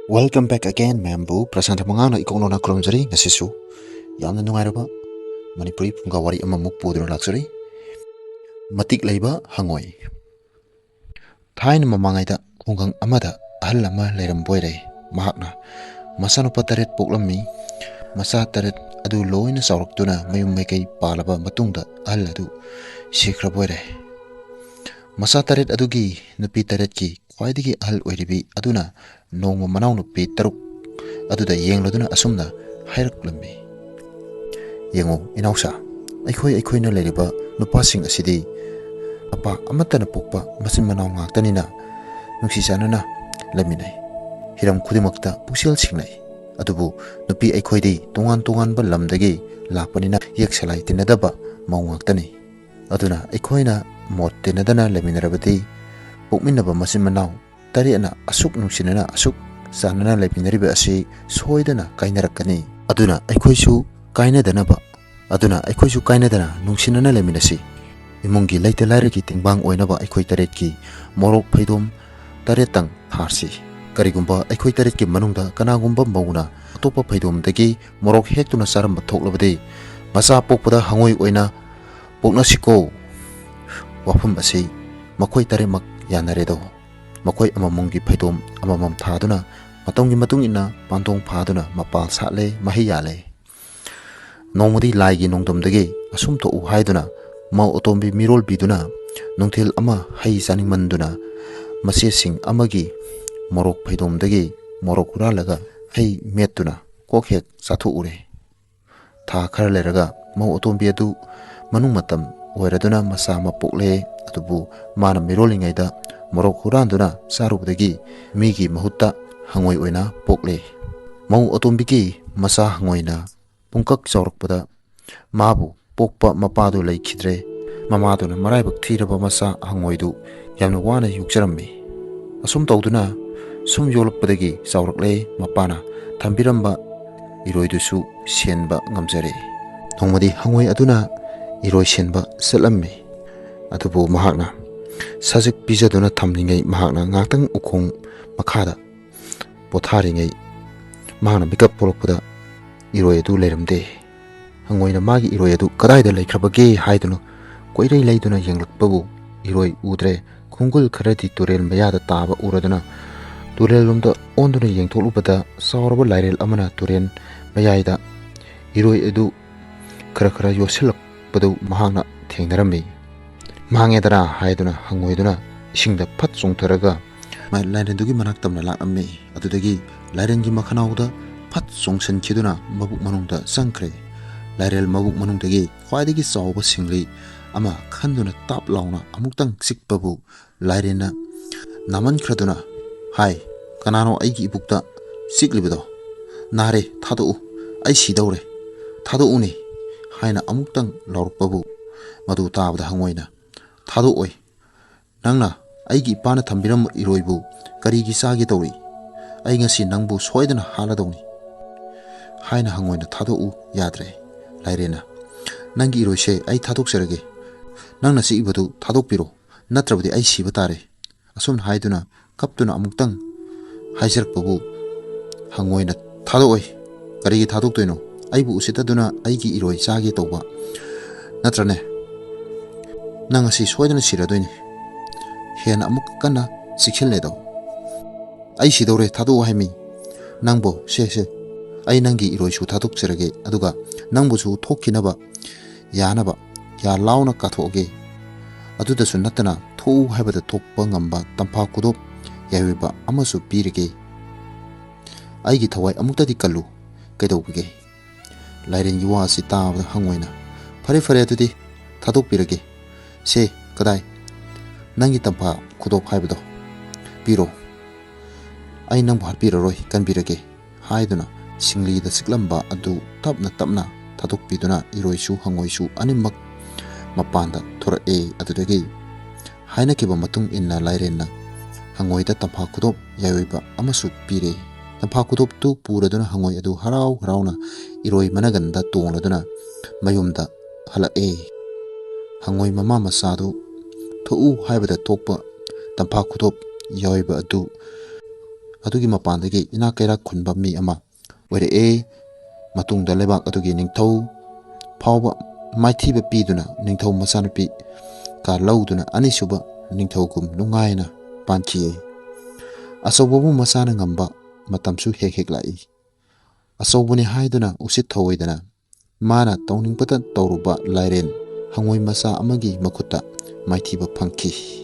Welcome back again, Mambu. Prasanta Mangana Ikonona Kromjari, Nasisu. Yamna Nungaraba, Manipuri Pungawari Amamuk Pudro Luxury. Matik Leiba Hangoi. Tain Mamangaida, Kungang Amada, Alama Leram Boyre, Mahakna, Masano Pataret Poklami, Masa Taret Adu Loin Saurktuna, Mayum Mekay Palaba Matunda, Aladu, Shikra Boyre. Masa Taret Adugi, Nupi Taretki, Quaidigi Al Oiribi, Aduna, no Manau Nupi Taruk. Aduda yengladuna asumna hairaklambi yengo inausa aikoina leriba nupasing asidi apa amatana pokpa masin manaw ngaktanina nungsisanana laminai hiram khudimakta puksel singnai adubu nupi aikoidi tongan ba lamdagi lakpanina yeksalai tinadaba maw ngaktani aduna aikoina mot tinadana laminarabati pokminaba masin manaw tariana asuk nungsinana asuk sanana leipinariba asi soidana kainarakani aduna aikoisu kainadanaba aduna aikoisu kainadana nungsinana leminasi imungi leite lairaki tingbang oinaba aikoi taretki morok phaidom taretang tharsi karigumba aikoi taretki manungda kanagumba mauna atopa phaidom dagi morok hektuna saram thoklabade masa pokpada hangoi oina poknasiko wafam asi makoi taremak yanaredo makoi amamunggi phaidom amamam thaduna matonggi matung ina pantong phaduna mapal sale mahiyale nongmudi laigi nongdomdagi asum to u haiduna mau otombi mirol biduna nongthil ama hai saning manduna mase sing amagi morok phaidomdagi morok huralaga hai metuna kokhek sathu ure tha khar leraga mau otombi adu manung matam oiraduna masa mapokle atubu mana mirolingaida morok huranduna sarubdagi migi mahutta hangoi oina pokle mau otombiki masa hangoina pungkak chawrakpada mabu pokpa mapadu leikhidre mamaduna maraibak thiraba masa hangoidu yamna wana yukjarammi asum tawduna sum yolakpadagi chawrakle mapana thambiramba iroidusu sienba ngamjare thongmadi hangoi aduna iroi sienba selammi adubu mahakna sajik pijaduna thamningai mahakna ngaktang ukhong makhada potharingai mahana mikap polokpada iroi adu leiramde hangoina magi iroi adu kadaida leikrabage haiduna koirei leiduna yenglakpabu iroi udre khungul kharati turel mayada taba uraduna turel lomda onduna yengtholubada sawraba lairel amana turen mayaida iroi adu khara yosilakpadu mahana thengnarammi mahangedara haiduna hangoiduna isingda phat chungtharaga mai lairendugi manaktamna laknamme adudagi lairengi makhanauda phat chungsan khiduna mabuk manungda sangkhre lairel mabuk manungdagi khwaidagi chawba singli ama khanduna tap launa amuktang sikpabu lairena naman khraduna hai kanano aigi ibukta siklibido nare thadu ai sidawre thadu uni haina amuktang lawrpabu madu tabda hangoina thadu oi nangna aigi ipana thambiram iroibu karigi sagi tawri ai ngasi nangbu soidana haladawni haina hangoina thadu yadre lairena nangi iroise ai thadok serage nangna si ibadu thadok piro natrabdi ai siba tare asum haiduna kaptuna amuktang haisarakpabu hangoina thadu oi karigi thadok toino aibu usitaduna aigi iroi sagi tawba natrane nangasi soidana siradoini hena amuk kana sikhilnedo ai sidore thadu haimi nangbo se ai nangi iroi su thaduk serage aduga nangbu su thokkinaba yanaba ya launa kathoge aduda su natana thu haibada thokpa ngamba tampa kudop yawiba amasu pirige aigi thawai amuktadi kallu kaidobige lairen yuwa sita hangoina fare adudi thaduk pirage se kadai nangi tampa kudop haibado piro ai nangbu harpiraroi kanbirage haiduna singli da siklamba adu tapna thaduk piduna iroisu hangoisu animak mapanda thora adudagi haina kiba matung inna lairenna hangoida tampa kudop yayoiba amasu pire tampa kudop tu puraduna hangoi adu harauna iroi managanda tongladuna mayumda hala hangoi mama masadu thou haibada tokpa tampa kudop yayoiba adu ꯑꯗꯨꯒꯤ ꯃꯄꯥꯟꯗꯒꯤ ꯏꯅꯥꯛ ꯀꯩꯔꯥꯛ ꯈꯨꯟꯕ ꯃꯤ ꯑꯃ ꯑꯣꯏꯔꯛꯑꯦ꯫ ꯃꯇꯨꯡꯗ ꯂꯩꯕꯥꯛ ꯑꯗꯨꯒꯤ ꯅꯤꯡꯊꯧ ꯐꯥꯎꯕ ꯃꯥꯏꯊꯤꯕ ꯄꯤꯗꯨꯅ ꯅꯤꯡꯊꯧ ꯃꯆꯥꯅꯨꯄꯤ ꯀꯥ ꯂꯧꯗꯨꯅ ꯑꯅꯤꯁꯨꯕ ꯅꯤꯡꯊꯧꯒꯨꯝ ꯅꯨꯡꯉꯥꯏꯅ ꯄꯥꯟꯈꯤꯌꯦ꯫ ꯑꯆꯧꯕꯕꯨ ꯃꯆꯥꯅ ꯉꯝꯕ ꯃꯇꯝꯁꯨ ꯍꯦꯛ ꯍꯦꯛ ꯂꯥꯛꯏ꯫ ꯑꯆꯧꯕꯅꯤ ꯍꯥꯏꯗꯨꯅ ꯎꯁꯤꯠ ꯊꯧꯑꯣꯏꯗꯅ ꯃꯥꯅ ꯇꯧꯅꯤꯡꯕꯇ ꯇꯧꯔꯨꯕ ꯂꯥꯏꯔꯦꯟ ꯍꯪꯉꯣꯏ ꯃꯆꯥ ꯑꯃꯒꯤ ꯃꯈꯨꯠꯇ ꯃꯥꯏꯊꯤꯕ ꯐꯪꯈꯤ꯫